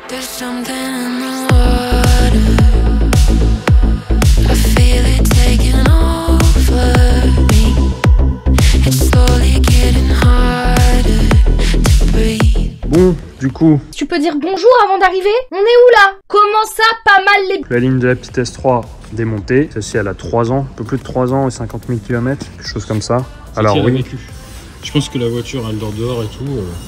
There's something in the water. I feel it taking over me. It's slowly getting harder to breathe. Bon, du coup, Tu peux dire bonjour avant d'arriver? On est où là? Comment ça, pas mal les... la ligne de la petite S3 démontée. Celle-ci, elle a 3 ans, un peu plus de 3 ans et 50 000 km, quelque chose comme ça. Alors oui, Je pense que la voiture, elle dort dehors et tout.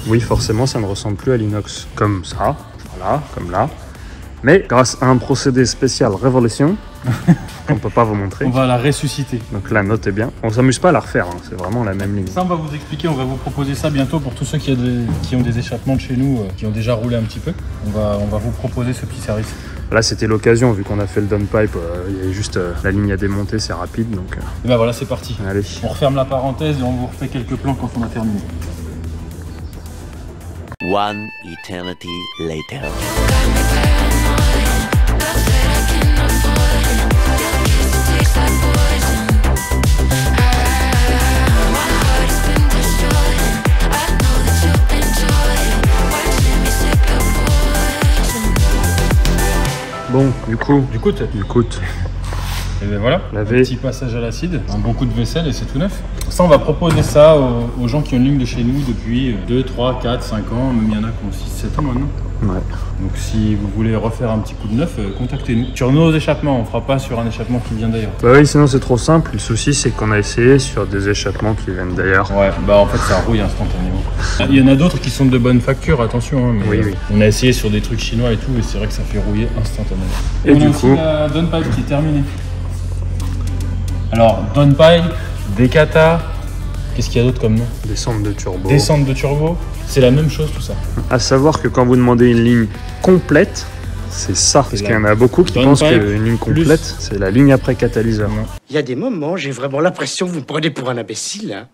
oui, forcément, ça ne ressemble plus à l'inox comme ça, voilà, comme là. Mais grâce à un procédé spécial Révolution, qu'on ne peut pas vous montrer, On va la ressusciter. donc la note est bien. On s'amuse pas à la refaire, hein, c'est vraiment la même ligne. Ça, on va vous expliquer, on va vous proposer ça bientôt pour tous ceux qui ont des échappements de chez nous, qui ont déjà roulé un petit peu. On va vous proposer ce petit service. Là, c'était l'occasion, vu qu'on a fait le downpipe, il y avait juste la ligne à démonter, c'est rapide, donc Et ben voilà, c'est parti. allez. On referme la parenthèse et on vous refait quelques plans quand on a terminé. One eternity later. Bon, du coup, Du coup, et ben voilà, Laver. un petit passage à l'acide, un bon coup de vaisselle et c'est tout neuf. Ça, on va proposer ça aux gens qui ont une ligne de chez nous depuis 2, 3, 4, 5 ans, même il y en a qui ont 6, 7 ans maintenant. ouais. Donc si vous voulez refaire un petit coup de neuf, contactez-nous. Sur nos échappements, on fera pas sur un échappement qui vient d'ailleurs. Bah oui, sinon c'est trop simple. Le souci, c'est qu'on a essayé sur des échappements qui viennent d'ailleurs. Ouais, bah en fait ça rouille instantanément. Il y en a d'autres qui sont de bonne facture, attention, hein, mais Oui, oui. on a essayé sur des trucs chinois et tout, et c'est vrai que ça fait rouiller instantanément. Et on du a aussi coup la downpipe qui est terminée. Alors, downpipe, décata, qu'est-ce qu'il y a d'autre comme nom? Descente de turbo. Descente de turbo, c'est la même chose tout ça. À savoir que quand vous demandez une ligne complète, c'est ça. Parce qu'il y en a beaucoup qui Downpipe pensent qu'une ligne complète, c'est la ligne après catalyseur. Non. Il y a des moments, j'ai vraiment l'impression que vous me prenez pour un imbécile. Hein.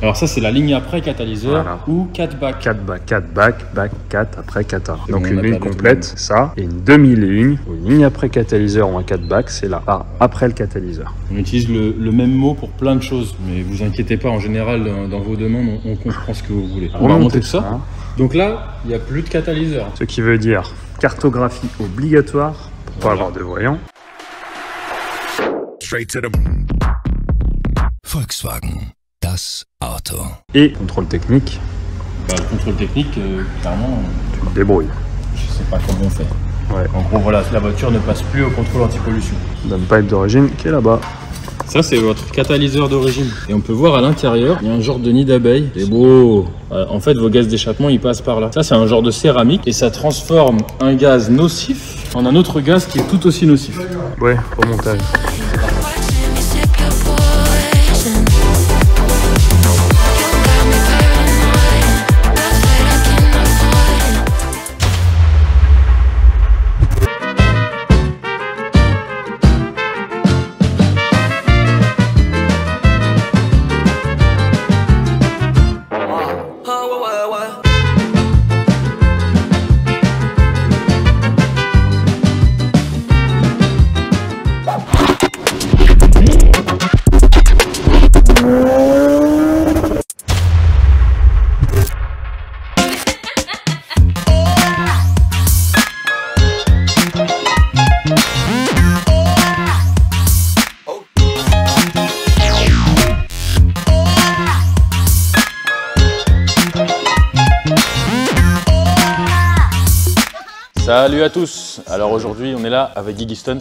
Alors ça c'est la ligne après catalyseur Voilà. ou 4 bacs. 4 back, 4 back, 4 après kata. C'est Donc bon, une on a ligne pas le complète, c'est ça. Et une demi-ligne, ou une ligne après catalyseur ou un 4 back, c'est là, après le catalyseur. On utilise le même mot pour plein de choses, mais vous inquiétez pas, en général dans vos demandes on comprend ce que vous voulez. On va remonter tout ça. hein. Donc là, il n'y a plus de catalyseur. Ce qui veut dire cartographie obligatoire pour pas avoir de voyants. Straight to the Volkswagen, das Auto. Et contrôle technique, Bah, le contrôle technique, clairement, tu te débrouilles. je sais pas comment on fait. Ouais. En gros, voilà, la voiture ne passe plus au contrôle anti-pollution. Downpipe d'origine qui est là-bas. Ça, c'est votre catalyseur d'origine. Et on peut voir à l'intérieur, il y a un genre de nid d'abeille. C'est beau. En fait, vos gaz d'échappement, ils passent par là. Ça, c'est un genre de céramique et ça transforme un gaz nocif en un autre gaz qui est tout aussi nocif. Ouais, remontage. Watching me sip your poison. Salut à tous. Alors aujourd'hui, on est là avec Guigui Stunt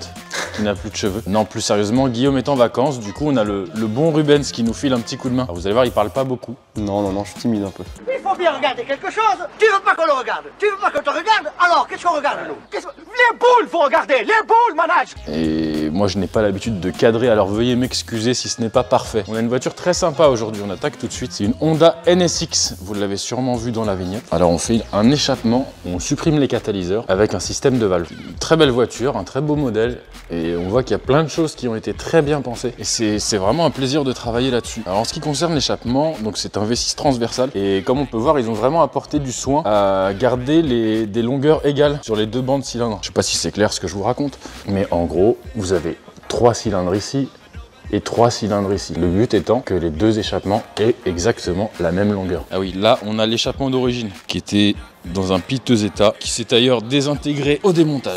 qui n'a plus de cheveux. Non, plus sérieusement, Guillaume est en vacances. Du coup, on a le bon Rubens qui nous file un petit coup de main. Alors, vous allez voir, il parle pas beaucoup. Non, je suis timide un peu. Il faut bien regarder quelque chose. Tu veux pas qu'on le regarde. Tu veux pas qu'on te regarde. Alors, qu'est-ce qu'on regarde, nous? Les boules, faut regarder. Les boules, manage. Et moi, je n'ai pas l'habitude de cadrer, alors veuillez m'excuser si ce n'est pas parfait. On a une voiture très sympa aujourd'hui, on attaque tout de suite. C'est une Honda NSX, vous l'avez sûrement vu dans la vignette. Alors on fait un échappement, on supprime les catalyseurs avec un système de valve. Une très belle voiture, un très beau modèle, et on voit qu'il y a plein de choses qui ont été très bien pensées. Et c'est vraiment un plaisir de travailler là-dessus. Alors en ce qui concerne l'échappement, donc c'est un V6 transversal, et comme on peut voir, ils ont vraiment apporté du soin à garder des longueurs égales sur les deux bancs de cylindres. Je sais pas si c'est clair ce que je vous raconte, mais en gros, vous avez 3 cylindres ici et 3 cylindres ici. Le but étant que les deux échappements aient exactement la même longueur. Ah oui, là on a l'échappement d'origine qui était dans un piteux état, qui s'est d'ailleurs désintégré au démontage.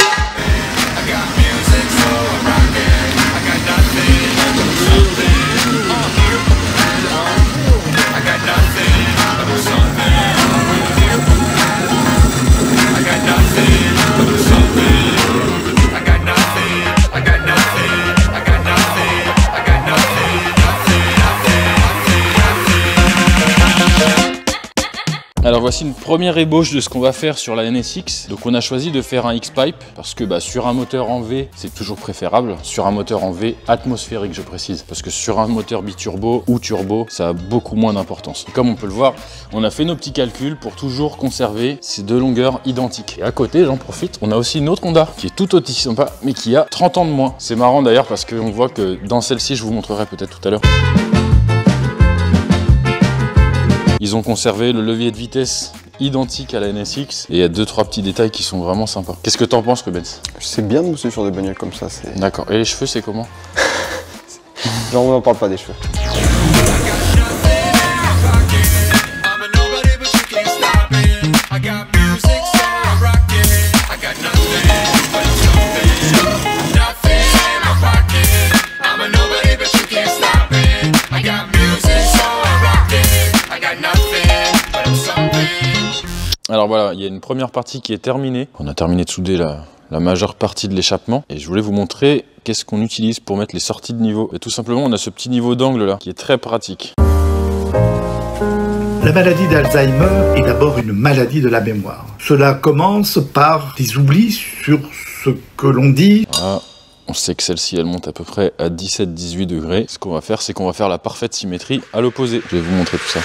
Alors voici une première ébauche de ce qu'on va faire sur la NSX. Donc on a choisi de faire un X-Pipe parce que sur un moteur en V, c'est toujours préférable. Sur un moteur en V atmosphérique, je précise. Parce que sur un moteur biturbo ou turbo, ça a beaucoup moins d'importance. Comme on peut le voir, on a fait nos petits calculs pour toujours conserver ces deux longueurs identiques. Et à côté, j'en profite, on a aussi une autre Honda qui est tout aussi sympa, mais qui a 30 ans de moins. C'est marrant d'ailleurs parce qu'on voit que dans celle-ci, je vous montrerai peut-être tout à l'heure. Ils ont conservé le levier de vitesse identique à la NSX et il y a 2-3 petits détails qui sont vraiment sympas. Qu'est-ce que t'en penses, Rubens? C'est bien de bosser sur des bagnoles comme ça. D'accord. Et les cheveux, c'est comment? Genre, on n'en parle pas des cheveux. Alors voilà, il y a une première partie qui est terminée. On a terminé de souder la majeure partie de l'échappement. Et je voulais vous montrer qu'est-ce qu'on utilise pour mettre les sorties de niveau. Et tout simplement, on a ce petit niveau d'angle là, qui est très pratique. La maladie d'Alzheimer est d'abord une maladie de la mémoire. Cela commence par des oublis sur ce que l'on dit. Voilà. On sait que celle-ci, elle monte à peu près à 17-18 degrés. Ce qu'on va faire, c'est qu'on va faire la parfaite symétrie à l'opposé. Je vais vous montrer tout ça.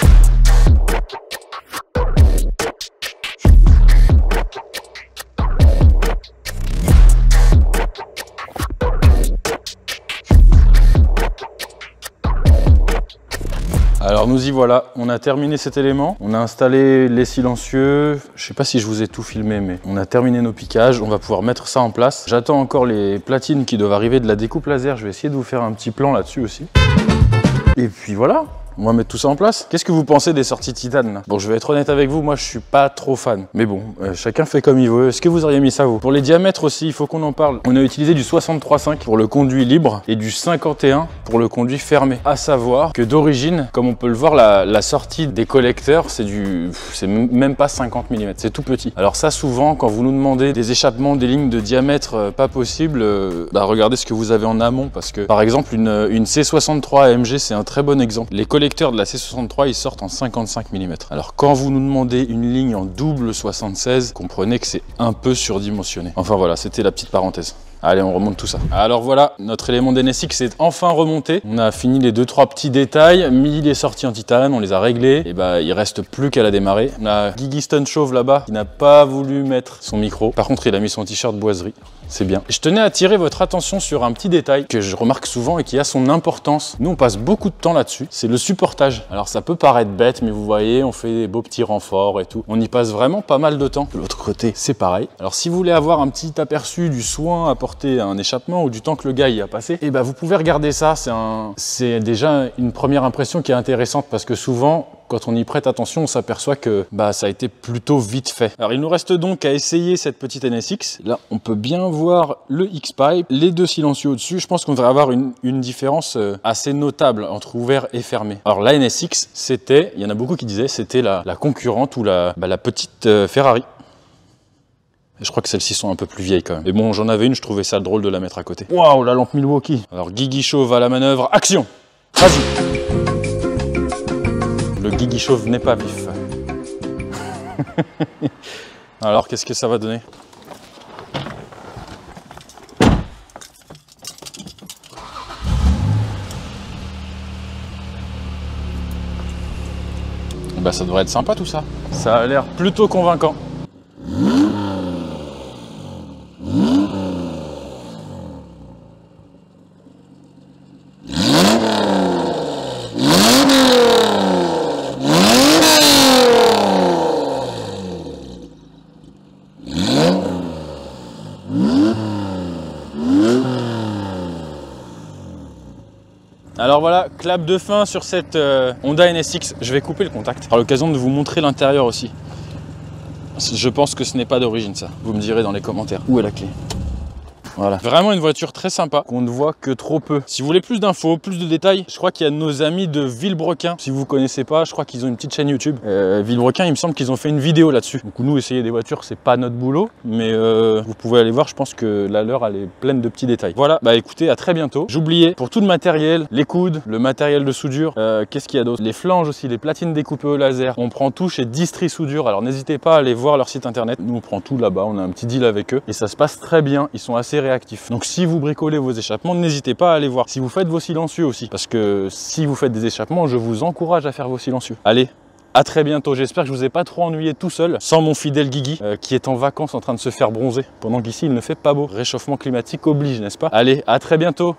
Alors nous y voilà, on a terminé cet élément, on a installé les silencieux, je sais pas si je vous ai tout filmé, mais on a terminé nos piquages, on va pouvoir mettre ça en place. J'attends encore les platines qui doivent arriver de la découpe laser, je vais essayer de vous faire un petit plan là-dessus aussi. Et puis voilà, on va mettre tout ça en place. Qu'est-ce que vous pensez des sorties titane là? Bon, je vais être honnête avec vous, moi je suis pas trop fan. Mais bon, chacun fait comme il veut. Est-ce que vous auriez mis ça vous? Pour les diamètres aussi, il faut qu'on en parle. On a utilisé du 63,5 pour le conduit libre et du 51 pour le conduit fermé. À savoir que d'origine, comme on peut le voir, la sortie des collecteurs, c'est même pas 50 mm, c'est tout petit. Alors ça, souvent, quand vous nous demandez des échappements, des lignes de diamètre pas possibles, regardez ce que vous avez en amont, parce que par exemple, une C63 AMG, c'est un très bon exemple. Les collecteurs de la C63, ils sortent en 55 mm. Alors quand vous nous demandez une ligne en double 76, comprenez que c'est un peu surdimensionné. Enfin voilà, c'était la petite parenthèse. Allez, on remonte tout ça. Alors voilà, notre élément d'NSX est enfin remonté. On a fini les 2-3 petits détails, mis les sorties en titane, on les a réglées. Et il reste plus qu'à la démarrer. On a Guigui Stun Chauve là-bas qui n'a pas voulu mettre son micro. Par contre, il a mis son t-shirt boiserie. C'est bien. Je tenais à attirer votre attention sur un petit détail que je remarque souvent et qui a son importance. Nous, on passe beaucoup de temps là-dessus. C'est le supportage. Alors ça peut paraître bête, mais vous voyez, on fait des beaux petits renforts et tout. On y passe vraiment pas mal de temps. De l'autre côté, c'est pareil. Alors si vous voulez avoir un petit aperçu du soin apporté à un échappement ou du temps que le gars y a passé, vous pouvez regarder ça. C'est déjà une première impression qui est intéressante parce que souvent, quand on y prête attention, on s'aperçoit que ça a été plutôt vite fait. Alors il nous reste donc à essayer cette petite NSX. Là, on peut bien voir le X-Pipe, les deux silencieux au-dessus. Je pense qu'on devrait avoir une différence assez notable entre ouvert et fermé. Alors la NSX, c'était, il y en a beaucoup qui disaient, c'était la concurrente ou la petite Ferrari. Et je crois que celles-ci sont un peu plus vieilles quand même. Mais bon, j'en avais une, je trouvais ça drôle de la mettre à côté. Waouh, la lampe Milwaukee. Alors Guigui Chauve à la manœuvre, action! Vas-y! Le Guigui Chauve n'est pas vif. Alors, qu'est-ce que ça va donner? Ça devrait être sympa tout ça. Ça a l'air plutôt convaincant. Alors voilà, clap de fin sur cette Honda NSX. Je vais couper le contact par l'occasion de vous montrer l'intérieur aussi. Je pense que ce n'est pas d'origine ça. Vous me direz dans les commentaires. Où est la clé? Voilà, vraiment une voiture très sympa qu'on ne voit que trop peu. Si vous voulez plus d'infos, plus de détails, je crois qu'il y a nos amis de Villebrequin. Si vous connaissez pas, je crois qu'ils ont une petite chaîne YouTube. Villebrequin, il me semble qu'ils ont fait une vidéo là-dessus. Donc nous, essayer des voitures, c'est pas notre boulot, mais vous pouvez aller voir. Je pense que la leur, elle est pleine de petits détails. Voilà, bah écoutez, à très bientôt. J'oubliais, pour tout le matériel, les coudes, le matériel de soudure, qu'est-ce qu'il y a d'autre? Les flanges aussi, les platines découpées au laser. On prend tout chez Distri Soudure. Alors n'hésitez pas à aller voir leur site internet. Nous, on prend tout là-bas. On a un petit deal avec eux et ça se passe très bien. Ils sont assez réactifs. Donc si vous bricolez vos échappements, n'hésitez pas à aller voir. Si vous faites vos silencieux aussi, parce que si vous faites des échappements, je vous encourage à faire vos silencieux. Allez, à très bientôt. J'espère que je vous ai pas trop ennuyé tout seul, sans mon fidèle Guigui, qui est en vacances en train de se faire bronzer, pendant qu'ici il ne fait pas beau. Réchauffement climatique oblige, n'est-ce pas? Allez, à très bientôt.